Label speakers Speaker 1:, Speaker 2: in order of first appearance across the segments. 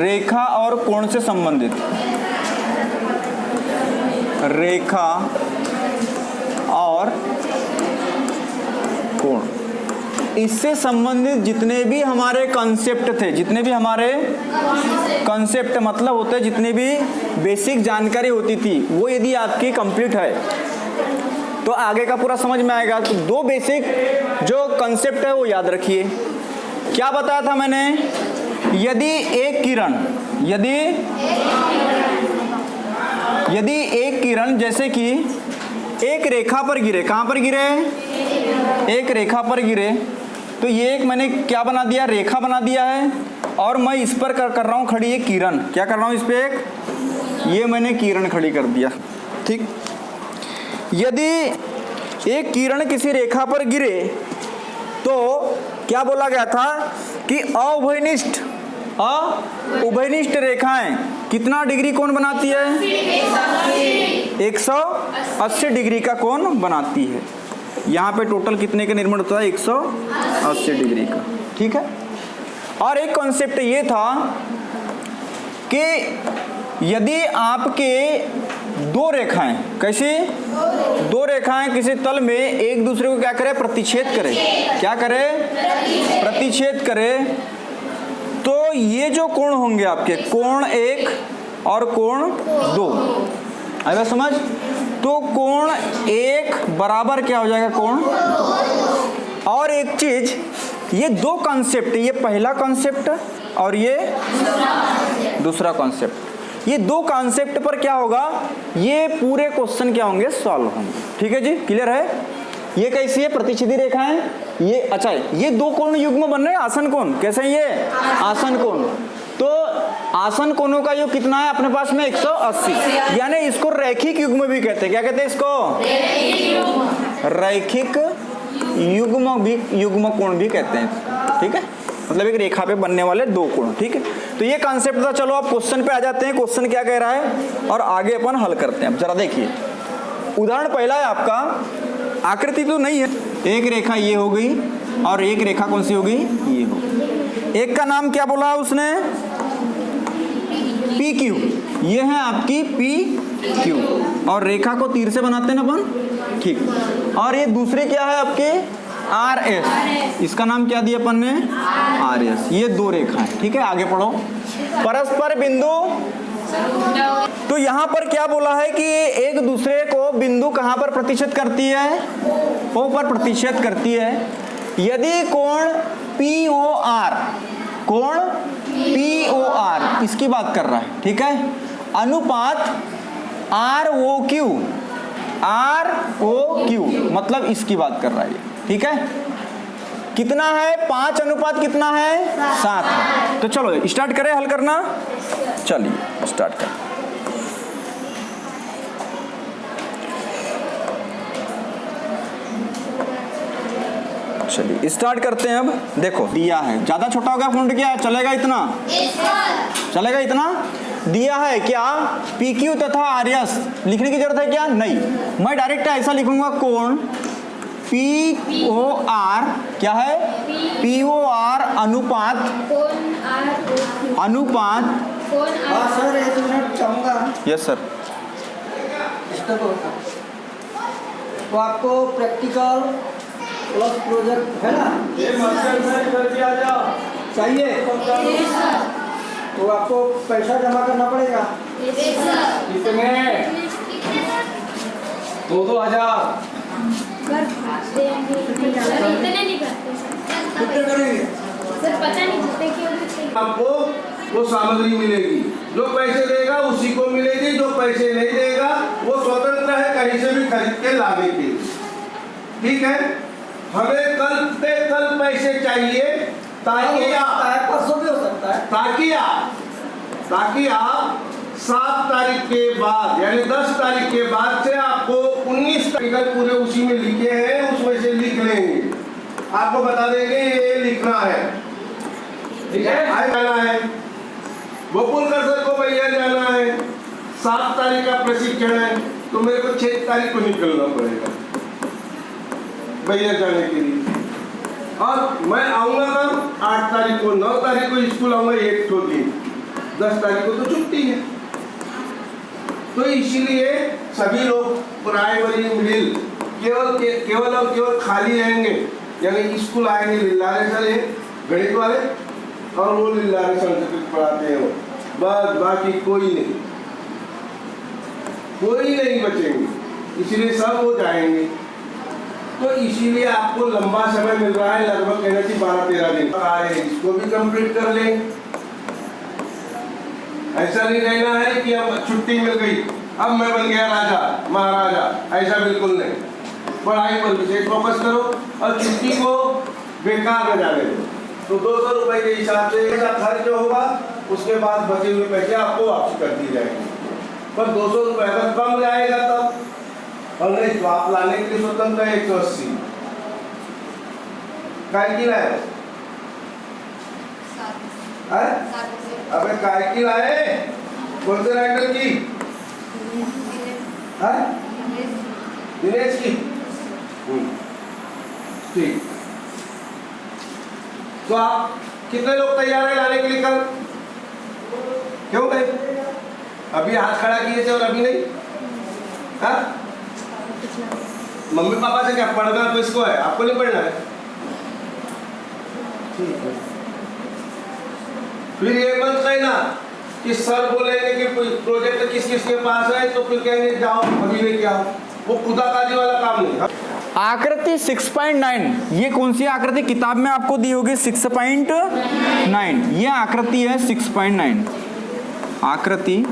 Speaker 1: रेखा और कोण से संबंधित, रेखा और कोण, इससे संबंधित जितने भी हमारे कॉन्सेप्ट थे, जितने भी हमारे कॉन्सेप्ट मतलब होते हैं, जितने भी बेसिक जानकारी होती थी, वो यदि आपकी कंप्लीट है तो आगे का पूरा समझ में आएगा। तो दो बेसिक जो कॉन्सेप्ट है वो याद रखिए। क्या बताया था मैंने? यदि एक किरण, यदि एक किरण जैसे कि एक रेखा पर गिरे, कहाँ पर गिरे? एक रेखा पर गिरे, तो ये एक मैंने क्या बना दिया? रेखा बना दिया है, और मैं इस पर कर रहा हूँ खड़ी एक किरण। क्या कर रहा हूँ? इस पे ये मैंने किरण खड़ी कर दिया, ठीक। यदि एक किरण किसी रेखा पर गिरे तो क्या बोला गया था कि उभयनिष्ठ रेखाएं कितना डिग्री कोण बनाती है? 180 डिग्री का कोण बनाती है। यहाँ पे टोटल कितने का निर्माण होता है? 180 डिग्री का, ठीक है। और एक कॉन्सेप्ट ये था कि यदि आपके दो रेखाएं, कैसी दो रेखाएं किसी तल में एक दूसरे को क्या करे? प्रतिच्छेद करे। क्या करे? प्रतिच्छेद करे। तो ये जो कोण होंगे आपके, कोण 1 और कोण 2, आएगा समझ? तो कोण 1 बराबर क्या हो जाएगा? कोण। और एक चीज, ये दो कॉन्सेप्ट, ये पहला कॉन्सेप्ट और ये दूसरा कॉन्सेप्ट, ये दो कॉन्सेप्ट पर क्या होगा? ये पूरे क्वेश्चन क्या होंगे? सॉल्व होंगे। ठीक है जी, क्लियर है? ये कैसी है? प्रतिच्छेदी रेखाएं। ये अच्छा, ये दो कोण युग्म बन रहे हैं, आसन कोण। कैसे? ये आसन कोण। तो आसन कोणों का योग कितना है अपने पास में? 180, यानी इसको रैखिक युग्म भी कहते हैं। क्या कहते हैं इसको? रैखिक युग्म कोण भी कहते हैं, ठीक है। मतलब एक रेखा पे बनने वाले दो कोण, ठीक है। तो ये कॉन्सेप्ट था। चलो अब क्वेश्चन पे आ जाते हैं। क्वेश्चन क्या कह रहा है और आगे अपन हल करते हैं। अब जरा देखिए, उदाहरण पहला है आपका, आकृति तो नहीं है, एक रेखा ये हो गई और एक रेखा कौन सी हो गई? ये हो गई। एक का नाम क्या बोला उसने? P Q. ये है आपकी पी क्यू, और रेखा को तीर से बनाते हैं ना अपन, ठीक। और ये दूसरी क्या है आपके? R S. इसका नाम क्या दिया अपन ने? R S. ये दो रेखा है, ठीक है। आगे पढ़ो। परस्पर बिंदु, तो यहाँ पर क्या बोला है कि एक दूसरे को बिंदु कहाँ पर प्रतिच्छेद करती है? ओ पर प्रतिच्छेद करती है। यदि कोण पी ओ आर, कोण पी ओ आर, इसकी बात कर रहा है, ठीक है। अनुपात R O Q, R O Q, मतलब इसकी बात कर रहा है, ठीक है। कितना है? 5 अनुपात कितना है? 7 है। तो चलो स्टार्ट करें हल करना। चलिए स्टार्ट करें। चलिए स्टार्ट करते हैं। अब देखो दिया है, ज्यादा छोटा होगा फॉन्ट, क्या चलेगा? इतना चलेगा, इतना दिया है क्या? पी क्यू तथा आर एस लिखने की जरूरत है क्या? नहीं, मैं डायरेक्ट ऐसा लिखूंगा, कोण पी ओ आर, क्या है? पी ओ आर अनुपात, अनुपात।
Speaker 2: सर 1 मिनट चाहूंगा।
Speaker 1: Yes sir.
Speaker 2: तो आपको प्रैक्टिकल प्लस प्रोजेक्ट है ना? चाहिए? तो आपको पैसा जमा करना पड़ेगा।
Speaker 3: कितने? 2,000।
Speaker 4: इतने नहीं करते
Speaker 2: कितने करेंगे?
Speaker 4: सर, पता नहीं।
Speaker 5: आपको वो सामग्री मिलेगी, जो पैसे देगा उसी को मिलेगी, जो पैसे नहीं देगा वो स्वतंत्र है कहीं से भी खरीद के लाने के, ठीक है। हमें कल पे कल पैसे चाहिए ताकि आप,
Speaker 2: परसों भी हो सकता है,
Speaker 5: ताकि आप 7 तारीख के बाद यानी 10 तारीख के बाद से आपको 19 तारीख पूरे उसी में लिखे हैं, उसमें से लिख लेंगे। आपको बता देंगे ये लिखना है, ठीक है। जाना है गोकुल सर को भैया जाना है, 7 तारीख का प्रशिक्षण है, तो मेरे को 6 तारीख को निकलना पड़ेगा भैया जाने के लिए। और मैं आऊँगा कब? 8 तारीख को, 9 तारीख को स्कूल आऊँगा, 1 दिन 10 तारीख को तो छुट्टी है। तो इसीलिए सभी लोग प्राइमरी मिडिल केवल और केवल खाली रहेंगे, यानी स्कूल आएंगे लिल्लारे सर है गणित वाले और वो लिल्लारे संस्कृत पढ़ाते हैं वो, बस बाकी कोई नहीं बचेंगे, इसीलिए सब हो जाएंगे। तो इसीलिए आपको लंबा समय मिल रहा है, लगभग कहना चाहिए 12-13 दिन आए, इसको भी कंप्लीट कर लें। ऐसा नहीं रहना है कि अब छुट्टी मिल गई अब मैं बन गया राजा महाराजा, ऐसा बिल्कुल नहीं। पढ़ाई पर विशेष फोकस करो और छुट्टी को बेकार न जाने दो। तो 200 रुपए के हिसाब से ऐसा खर्च जो होगा उसके बाद बचे हुए पैसे आपको वापस कर दिए जाएंगे। पर 200 रुपए अगर कम जाएगा तब, और नहीं तो आप लाने के लिए स्वतंत्र है 180। काय की लाए? अबे काय की लाए? कौन से राइटर की? दिनेश की। ठीक, तो आप कितने लोग तैयार हैं लाने के लिए कल? क्यों भाई अभी हाथ खड़ा किए थे और अभी नहीं? हाँ, मम्मी पापा से क्या पढ़ना तो इसको है, आपको नहीं पढ़ना है। ठीक है, फिर ये मत कहना कि सर बोलेंगे कि प्रोजेक्ट किस किस के पास है तो फिर कहेंगे जाओ अभी लेके आओ, वो खुदाकाजी वाला काम नहीं।
Speaker 1: आकृति 6.9, ये कौन सी आकृति किताब में आपको दी होगी? 6.9, ये आकृति है 6.9, आकृति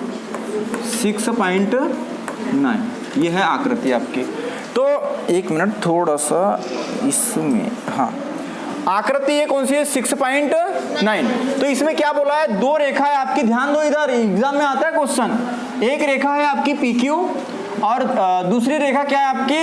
Speaker 1: 6.9, ये है आकृति आपकी। तो एक मिनट थोड़ा सा इसमें, हाँ आकृति ये कौन सी है? 6.9। तो इसमें क्या बोला है? दो रेखा है आपकी, ध्यान दो, इधर एग्जाम में आता है क्वेश्चन। एक रेखा है आपकी PQ और दूसरी रेखा क्या है आपकी?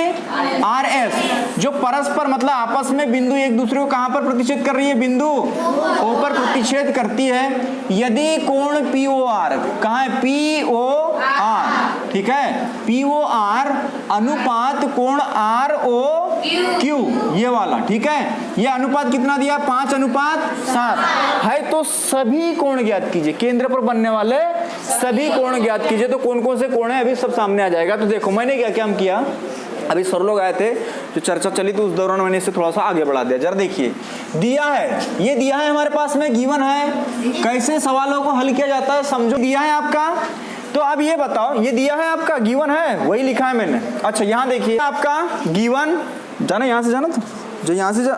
Speaker 1: RS, जो परस्पर मतलब आपस में बिंदु एक दूसरे को कहां पर प्रतिच्छेद कर रही है? बिंदु O पर प्रतिच्छेद करती है। यदि कोण POR, कहाँ है? POR, ठीक है, POR अनुपात कोण ROQ, ये वाला, ठीक है। ये अनुपात कितना दिया? 5:7 है। तो सभी कोण ज्ञात कीजिए, केंद्र पर बनने वाले सभी कोण ज्ञात कीजिए। तो कौन कौन से कोण है अभी सब सामने आ जाएगा। तो देखो मैंने क्या क्या किया, अभी सर लोग आए थे जो चर्चा चली तो उस दौरान मैंने इसे थोड़ा सा आगे बढ़ा दिया। जरा देखिए, दिया है, ये दिया है हमारे पास में, गिवन है। कैसे सवालों को हल किया जाता है समझो। दिया है आपका, तो अब ये बताओ, ये दिया है आपका, गिवन है, वही लिखा है मैंने। अच्छा यहाँ देखिए आपका गिवन, जाना यहाँ से, जाना तो जो यहाँ से जा,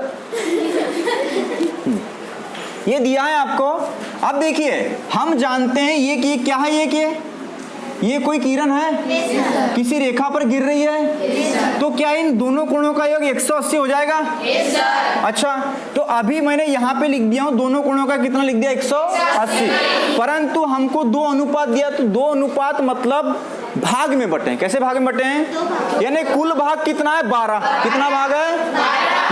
Speaker 1: ये दिया है आपको। अब देखिए हम जानते हैं ये कि क्या है, ये कोई किरण है, किसी रेखा पर गिर रही है, तो क्या इन दोनों कोणों का योग 180 हो जाएगा? अच्छा, तो अभी मैंने यहाँ पे लिख दिया हूँ दोनों कोणों का कितना लिख दिया? 180। परंतु हमको 2 अनुपात दिया, तो 2 अनुपात मतलब भाग में बटे। कैसे भाग में बटे हैं? यानी कुल भाग कितना है? 12। कितना भाग है?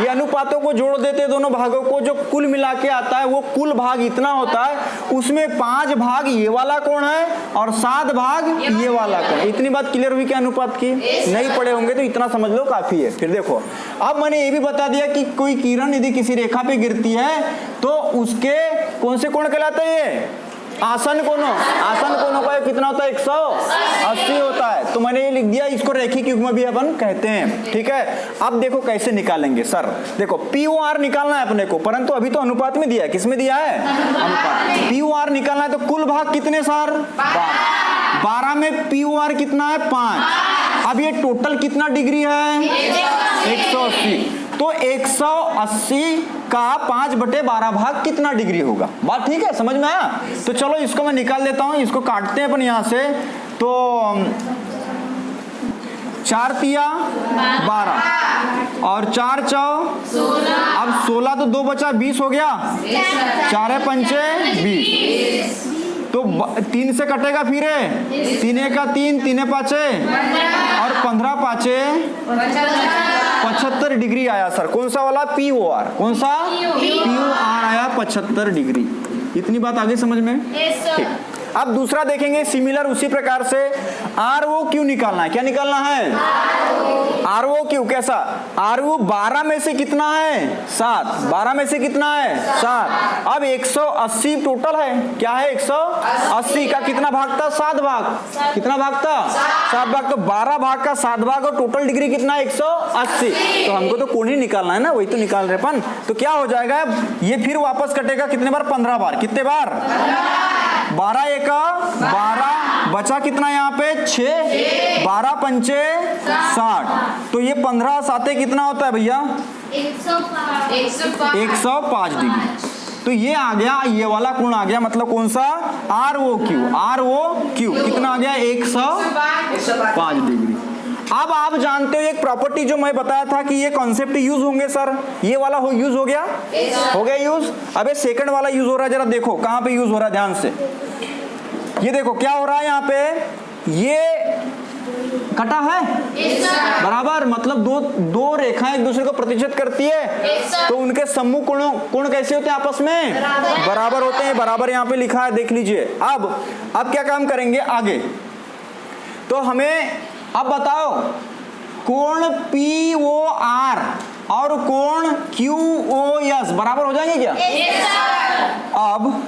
Speaker 1: ये अनुपातों को जोड़ देते हैं दोनों भागों को, जो कुल मिला के आता है वो कुल भाग इतना होता है। उसमें 5 भाग ये वाला कोण है और 7 भाग ये वाला कोण। इतनी बात क्लियर हुई क्या अनुपात की? नहीं पढ़े होंगे तो इतना समझ लो काफी है। फिर देखो, अब मैंने ये भी बता दिया कि कोई किरण यदि किसी रेखा पे गिरती है तो उसके कौन से कोण कहलाते हैं? ये आसन कोणों। आसन कोणों का कितना होता है? 180 होता है। तो मैंने ये लिख दिया, इसको रेखिक युग्म भी अपन कहते हैं, ठीक है। अब देखो कैसे निकालेंगे सर। देखो POR निकालना है अपने को, परंतु अभी तो अनुपात में दिया है। किसमें दिया है? अनुपात। POR निकालना है तो कुल भाग कितने सर? 12 में POR कितना है? 5। अब ये टोटल कितना डिग्री है? 180। तो 180 का 5/12 भाग कितना डिग्री होगा? बात ठीक है, समझ में आया? तो चलो इसको मैं निकाल देता हूं, इसको काटते हैं अपन यहां से। तो 4 तिया 12 और 4 चौ 16। अब 16 तो 2 बचा, 20 हो गया। 4 पंचे 20, तो 3 से कटेगा फिर 3 का 3, 3 पाँचे और 15 पाँचे 75 डिग्री आया सर। कौन सा वाला? POR। कौन सा? POR आया 75 डिग्री। इतनी बात आगे समझ में? ठीक। अब दूसरा देखेंगे सिमिलर उसी प्रकार से ROQ निकालना है। क्या निकालना है? आर ओ क्यू कैसा, आर ओ 12 में से कितना है 7, 12 में से कितना है 7। अब 180 टोटल है, क्या है 180 का कितना भाग था 7 भाग, कितना भाग था 7 भाग, तो 12 भाग का 7 भाग और टोटल डिग्री कितना है 180। तो हमको तो कोण ही निकालना है ना, वही तो निकाल रहे अपन। तो क्या हो जाएगा ये फिर वापस कटेगा कितने बार 15 बार, कितने बार 12 एका 12, बचा कितना यहाँ पे 6, 12 पंचे 60, तो ये 15 साते कितना होता है भैया 105 डिग्री। तो ये आ गया, ये वाला कोण आ गया, मतलब कौन सा R O Q, R O Q कितना आ गया 105 डिग्री। अब आप जानते हो एक प्रॉपर्टी जो मैं बताया था कि ये कॉन्सेप्ट यूज होंगे सर, ये वाला यूज हो गया, हो गया यूज। अब सेकंड वाला यूज हो रहा है, जरा देखो कहां पे यूज हो रहा है, ध्यान से ये देखो क्या हो रहा है यहाँ पे, ये कटा है बराबर, मतलब दो रेखाएं एक दूसरे को प्रतिच्छेद करती है, तो उनके सम्मुख कोण कैसे होते हैं आपस में बराबर होते हैं, बराबर यहाँ पे लिखा है देख लीजिए। अब क्या काम करेंगे आगे, तो हमें अब बताओ कोण पी ओ आर और कोण क्यू ओ एस बराबर हो जाएंगे क्या? अब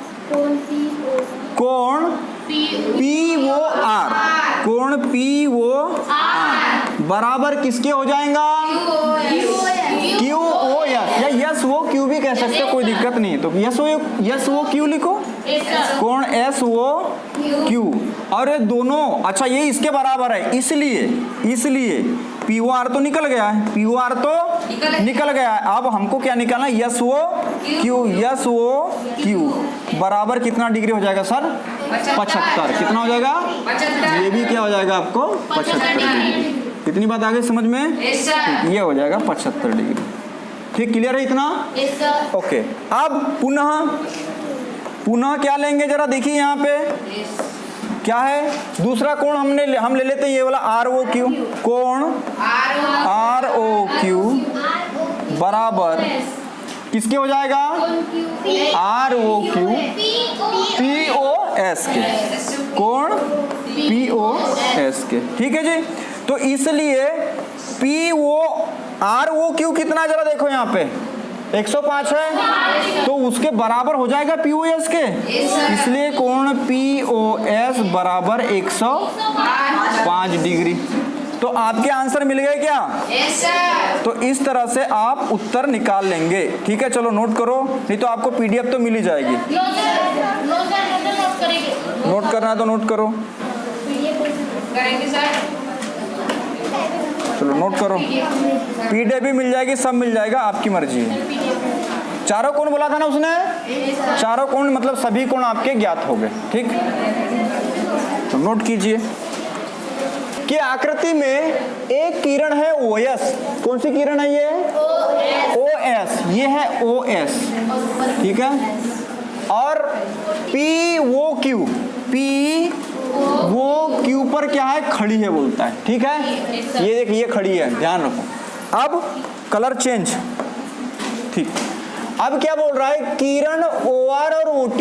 Speaker 1: कोण पी ओ आर, कोण पी ओ आर बराबर किसके हो जाएगा क्यू ओ एस, या यस वो क्यू भी कह सकते हो, कोई दिक्कत नहीं है। तो यस वो क्यू लिखो, कोण एस वो क्यू, और ये दोनों अच्छा ये इसके बराबर है, इसलिए पी ओ आर तो निकल गया है, पी ओ आर तो निकल गया है। अब हमको क्या निकालना है यस वो क्यू, यस वो क्यू बराबर कितना डिग्री हो जाएगा सर 75, कितना हो जाएगा ये भी क्या हो जाएगा आपको 75 डिग्री। कितनी बात आ गई समझ में? ठीक, ये हो जाएगा 75 डिग्री। ठीक, क्लियर है इतना? ओके, अब पुनः क्या लेंगे जरा देखिए यहाँ पे क्या है, दूसरा कोण हम ले लेते हैं ये वाला आर ओ क्यू, कोण आर ओ क्यू बराबर किसके हो जाएगा R O Q P O S के, कोण पी ओ एस के। ठीक है जी, तो इसलिए P O R O Q कितना जरा देखो यहाँ पे 105 है, तो उसके बराबर हो जाएगा पी ओ एस के, इसलिए कोण पी ओ एस बराबर 105 डिग्री। तो आपके आंसर मिल गए क्या? तो इस तरह से आप उत्तर निकाल लेंगे। ठीक है, चलो नोट करो, नहीं तो आपको पीडीएफ तो मिल ही जाएगी। नोट करना है तो नोट करो, चलो नोट करो, पीडीएफ भी मिल जाएगी, सब मिल जाएगा, आपकी मर्जी है। चारों कोण बोला था ना उसने, चारों कोण मतलब सभी कोण आपके ज्ञात हो गए। ठीक, तो नोट कीजिए कि आकृति में एक किरण है OS, कौन सी किरण है ये OS, ये है OS, ठीक है, और POQ, POQ पर क्या है खड़ी है बोलता है। ठीक है, ये देखिए खड़ी है, ध्यान रखो। अब कलर चेंज, ठीक, अब क्या बोल रहा है किरण OR और OT,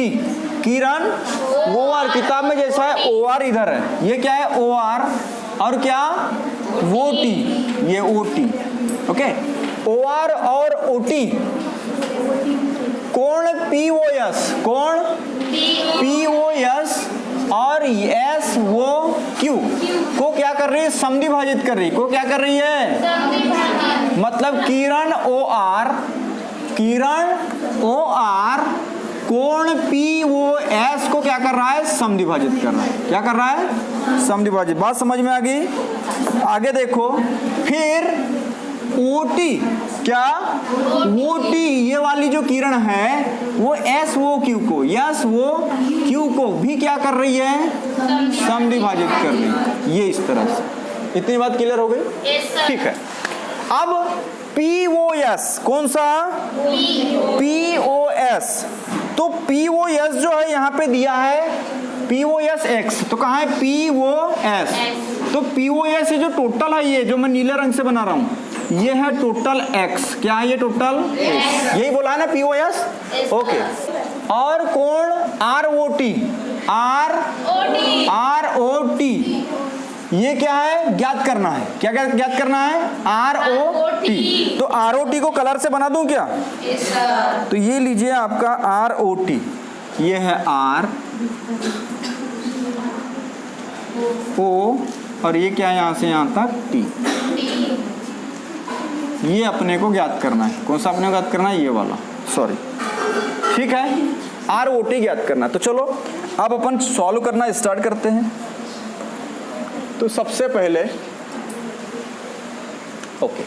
Speaker 1: किरण OR किताब में जैसा है OR इधर है, ये क्या है OR और क्या OT, ये OT। ओके, OR और OT कोण POS, कोण POS और SOQ को क्या कर रही है समद्विभाजित कर रही है, को क्या कर रही है मतलब किरण OR कोण POS को क्या कर रहा है समद्विभाजित कर रहा है, क्या कर रहा है समद्विभाजित। बात समझ में आ गई? आगे देखो, फिर OT, क्या OT ये वाली जो किरण है वो SOQ को भी क्या कर रही है समद्विभाजित कर रही है, ये इस तरह से। इतनी बात क्लियर हो गई? ठीक है, अब POS कौन सा POS, तो POS जो है यहाँ पे दिया है POS X, तो कहाँ है POS, तो POS ये जो टोटल है, ये जो मैं नीले रंग से बना रहा हूँ, ये है टोटल X, क्या है ये टोटल X, यही बोला है ना POS। ओके, और कोण ROT ये क्या है, ज्ञात करना है। क्या क्या ज्ञात करना है, ROT। तो ROT को कलर से बना दूं क्या? तो ये लीजिए आपका ROT, ये है R O और ये क्या है यहाँ से यहाँ तक T। ये अपने को ज्ञात करना है। कौन सा अपने को ज्ञात करना है, ये वाला, सॉरी, ठीक है, ROT ज्ञात करना। तो चलो अब अपन सॉल्व करना स्टार्ट करते हैं। तो सबसे पहले ओके,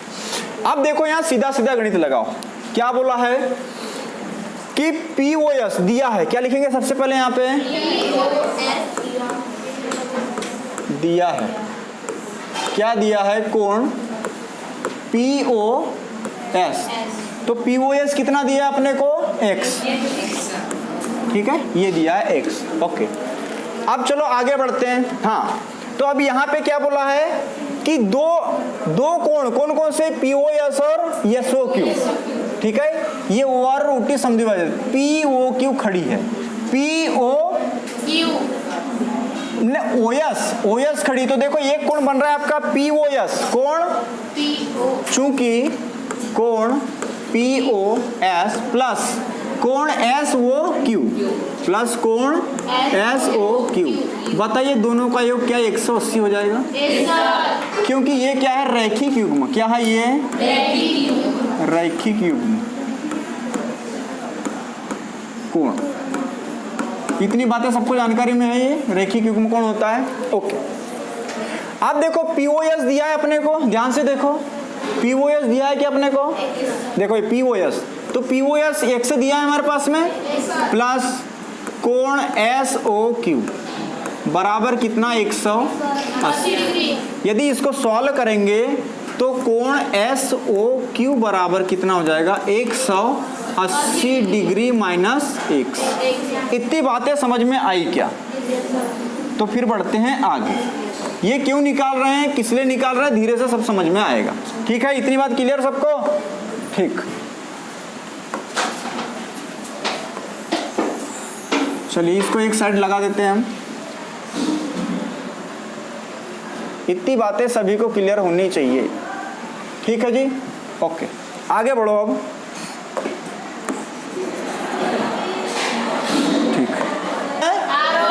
Speaker 1: अब देखो यहां सीधा सीधा गणित लगाओ। क्या बोला है कि POS दिया है, क्या लिखेंगे सबसे पहले यहां पे, दिया है, क्या दिया है, कोण POS। तो POS कितना दिया है अपने को, X, ठीक है, ये दिया है X। ओके, अब चलो आगे बढ़ते हैं। हाँ, तो अब यहाँ पे क्या बोला है कि दो कोण, कौन कौन से, POS और SOQ, ठीक है, ये OR OT समद्विभाजक, POQ खड़ी है, OS खड़ी। तो देखो ये कोण बन रहा है आपका POS, कोण चूंकि कोण POS प्लस कोण SOQ प्लस कोण SOQ, बताइए दोनों का योग क्या 180 हो जाएगा, क्योंकि ये क्या है, रैखिक युग्म। क्या है ये, रैखिक युग्म कोण। इतनी बातें सबको जानकारी में है, ये रैखिक युग्म कोण होता है। ओके, अब देखो POS दिया है अपने को, ध्यान से देखो, POS दिया है क्या अपने को, देखो ये POS, तो POS X दिया है हमारे पास में, प्लस कोण SOQ बराबर कितना, 180। यदि इसको सॉल्व करेंगे तो कोण SOQ बराबर कितना हो जाएगा, 180 डिग्री माइनस X। इतनी बातें समझ में आई क्या? तो फिर बढ़ते हैं आगे। ये क्यों निकाल रहे हैं, किस लिए निकाल रहे हैं, धीरे से सब समझ में आएगा, ठीक है, इतनी बात क्लियर सबको, ठीक। चलिए इसको एक साइड लगा देते हैं हम। इतनी बातें सभी को क्लियर होनी चाहिए, ठीक है जी। ओके, आगे बढ़ो अब, ठीक है।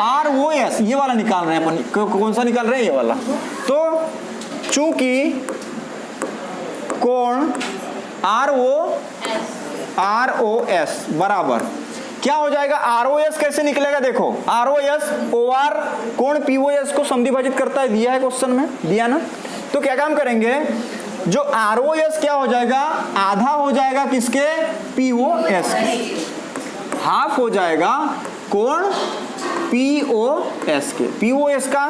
Speaker 1: ROS ये वाला निकाल रहे हैं अपन, कौन सा निकाल रहे हैं, ये वाला। तो चूंकि कोण ROS बराबर क्या हो जाएगा, ROS कैसे निकलेगा, देखो ROS OR कोण POS को समद्विभाजित करता है, दिया है क्वेश्चन में, दिया ना। तो क्या काम करेंगे, जो ROS क्या हो जाएगा, आधा हो जाएगा किसके, POS के, हाफ हो जाएगा कोण POS के, POS का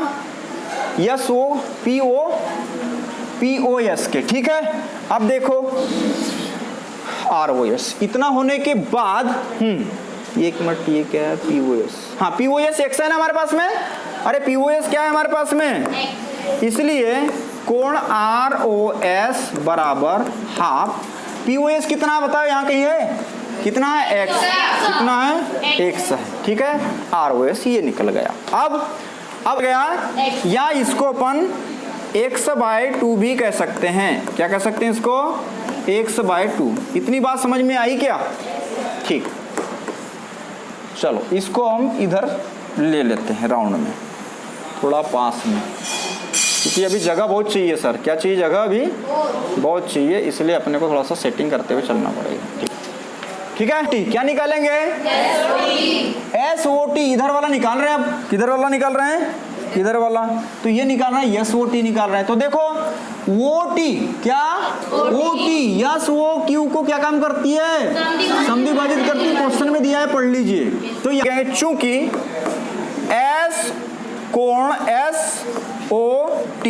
Speaker 1: POS के, ठीक है। अब देखो ROS इतना होने के बाद एक मिनट, ये क्या है, POS, हाँ POS X है ना हमारे पास में, अरे POS क्या है हमारे पास में, इसलिए कोण ROS बराबर हाफ, POS कितना बताओ, यहाँ कहीं है, कितना है, X, कितना है, X है, ठीक है, ROS ये निकल गया। अब गया, या इसको अपन x/2 भी कह सकते हैं, क्या कह सकते हैं इसको, x/2। इतनी बात समझ में आई क्या, ठीक। चलो इसको हम इधर ले लेते हैं राउंड में, थोड़ा पास में, क्योंकि अभी जगह बहुत चाहिए सर, क्या चाहिए, जगह अभी बहुत चाहिए, इसलिए अपने को थोड़ा सा सेटिंग करते हुए चलना पड़ेगा, ठीक है। ठीक, क्या निकालेंगे, SOT, इधर वाला निकाल रहे हैं, अब किधर वाला निकाल रहे हैं, इधर वाला, तो ये निकाल रहे हैं, SOT निकाल रहे हैं। तो देखो OT क्या, OT SOQ को क्या काम करती है, समद्विभाजित करती है, क्वेश्चन में दिया है, पढ़ लीजिए। तो ये है, चूंकि S कोण SOT,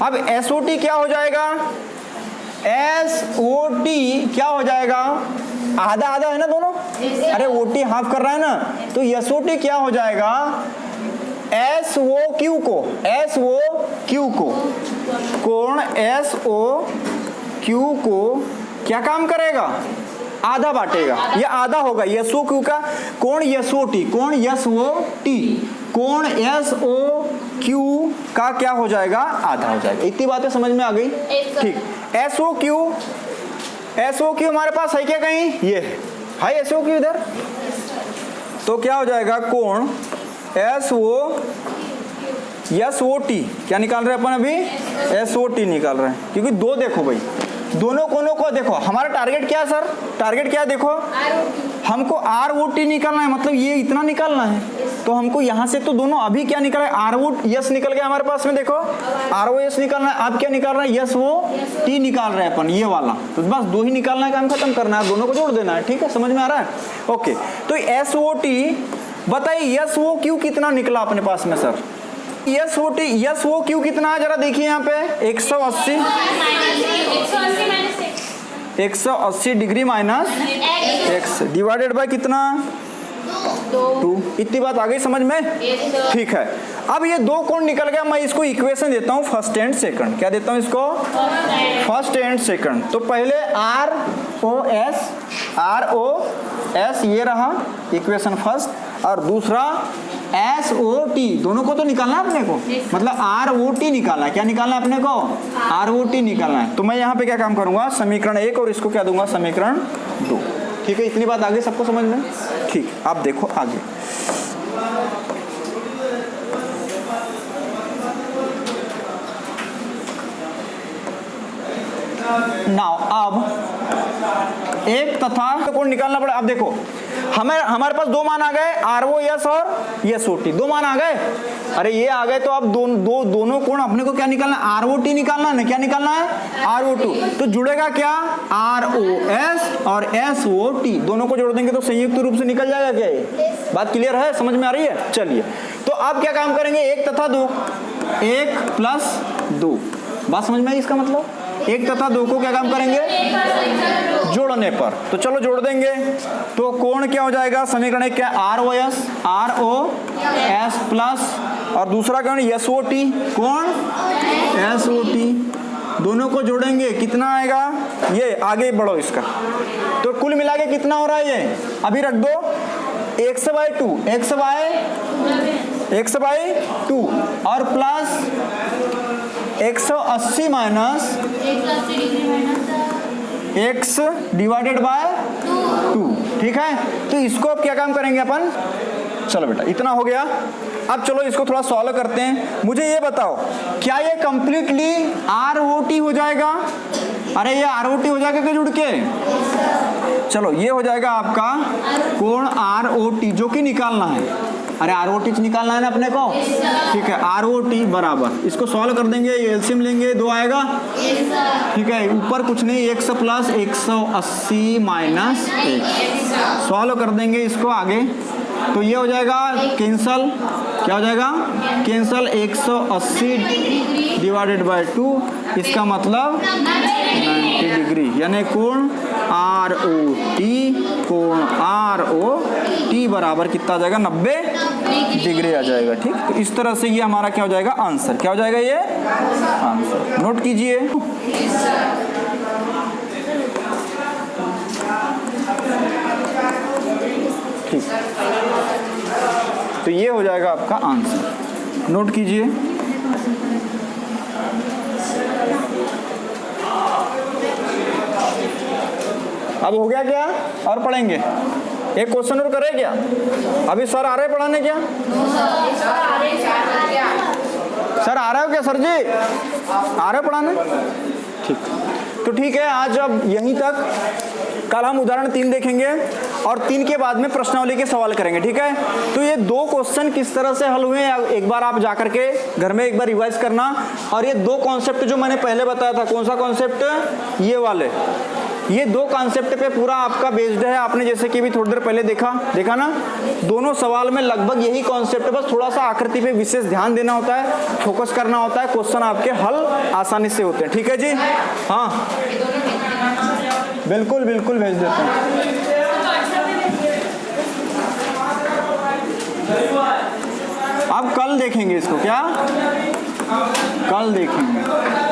Speaker 1: अब SOT क्या हो जाएगा, SOT क्या हो जाएगा, आधा आधा है ना दोनों, अरे OT हाफ कर रहा है ना, तो SOT क्या हो जाएगा, SOQ को कोण SOQ को क्या काम करेगा, आधा बांटेगा, ये आधा होगा, SOQ का कोण SOT कोण SOQ का क्या हो जाएगा, आधा हो जाएगा। इतनी बातें समझ में आ गई, ठीक। SOQ हमारे पास है क्या कहीं, ये है SOQ इधर, तो क्या हो जाएगा कोण SOT, क्या निकाल रहे हैं अपन अभी, SOT निकाल रहे हैं, क्योंकि दो देखो भाई, दोनों कोनों को देखो, हमारा टारगेट क्या है सर, टारगेट क्या है देखो, हमको ROT निकालना है, मतलब ये इतना निकालना है, तो हमको यहाँ से तो दोनों अभी क्या निकला है, ROS निकल गया हमारे पास में, देखो ROS निकालना है, अब क्या निकाल रहे हैं, SOT निकाल रहे हैं अपन, ये वाला, तो बस दो ही निकालना है, काम खत्म करना है, दोनों को जोड़ देना है, ठीक है, समझ में आ रहा है, ओके। तो SOT बताइए, SOQ कितना निकला अपने पास में सर, SOQ कितना है जरा देखिए यहाँ पे, 180 degree minus x divided by कितना, 2। इतनी बात आ गई समझ में, ठीक है। अब ये दो कोण निकल गया, मैं इसको इक्वेशन देता हूँ फर्स्ट एंड सेकंड, क्या देता हूँ इसको, फर्स्ट एंड सेकंड। तो पहले ROS ये रहा इक्वेशन फर्स्ट, और दूसरा SOT, दोनों को तो निकालना है अपने को, मतलब ROT निकालना है, क्या निकालना है अपने को, ROT निकालना है। तो मैं यहाँ पे क्या काम करूंगा, समीकरण 1 और इसको क्या दूंगा, समीकरण 2, ठीक है। इतनी बात आगे सबको समझ में, ठीक। आप देखो आगे, नाउ अब एक तथा कोण निकालना पड़ा। अब देखो हमारे पास दो मान आ गए, ROS और SOT, दो मान आ गए, अरे ये आ गए, तो अब दोनों कोण अपने को क्या निकालना है, ROT निकालना है, क्या निकालना है, ROT। तो जुड़ेगा क्या, ROS और SOT, दोनों को जोड़ देंगे तो संयुक्त रूप से निकल जाएगा क्या, ये बात क्लियर है, समझ में आ रही है। चलिए तो अब क्या काम करेंगे, 1 तथा 2, 1 प्लस 2, बात समझ में आई, इसका मतलब 1 तथा 2 को क्या काम करेंगे, जोड़ने पर। तो चलो जोड़ देंगे, तो कोण क्या हो जाएगा, समीकरण 1 क्या, ROS प्लस, और दूसरा क्या है SOT, कोण SOT, दोनों को जोड़ेंगे कितना आएगा, ये आगे बढ़ो इसका, तो कुल मिला के कितना हो रहा है, ये अभी रख दो, x/2 x/2 और plus 180 minus x divided by 2, ठीक है। तो इसको अब क्या काम करेंगे अपन, चलो बेटा इतना हो गया, अब चलो इसको थोड़ा सॉल्व करते हैं। मुझे ये बताओ, क्या ये कंप्लीटली ROT हो जाएगा, अरे ये ROT हो जाएगा क्या जुड़ के, चलो ये हो जाएगा आपका कोण ROT, जो कि निकालना है, अरे ROT निकालना है ना अपने को, ठीक है। ROT बराबर, इसको सॉल्व कर देंगे, ये एलसीएम लेंगे, 2 आएगा, ठीक है, ऊपर कुछ नहीं, 100 प्लस 180 माइनस 1, सॉल्व कर देंगे इसको आगे, तो ये हो जाएगा कैंसल, क्या हो जाएगा कैंसल, 180 डिवाइडेड बाय 2, इसका मतलब 90 डिग्री, यानी कोण ROT बराबर कितना आ जाएगा, 90 डिग्री आ जाएगा, ठीक। तो इस तरह से ये हमारा क्या हो जाएगा, आंसर, क्या हो जाएगा ये आंसर, नोट कीजिए। ठीक, तो ये हो जाएगा आपका आंसर, नोट कीजिए। अब हो गया क्या, और पढ़ेंगे, एक क्वेश्चन और करें क्या, अभी सर आ रहे पढ़ाने क्या, सर आ रहे हो क्या, सर जी आ रहे हो पढ़ाने, ठीक। तो ठीक है, आज अब यहीं तक, कल हम उदाहरण 3 देखेंगे और 3 के बाद में प्रश्नावली के सवाल करेंगे, ठीक है। तो ये 2 क्वेश्चन किस तरह से हल हुए एक बार आप जाकर के घर में एक बार रिवाइज करना, और ये 2 कॉन्सेप्ट जो मैंने पहले बताया था, कौन सा कॉन्सेप्ट, ये वाले, ये 2 कॉन्सेप्ट पे पूरा आपका बेस्ड है। आपने जैसे कि भी थोड़ी देर पहले देखा ना, दोनों सवाल में लगभग यही कॉन्सेप्ट है, बस थोड़ा सा आकृति पे विशेष ध्यान देना होता है, फोकस करना होता है, क्वेश्चन आपके हल आसानी से होते हैं, ठीक है जी। हाँ बिल्कुल बिल्कुल भेज देते हैं। अब कल देखेंगे इसको, क्या कल देखेंगे।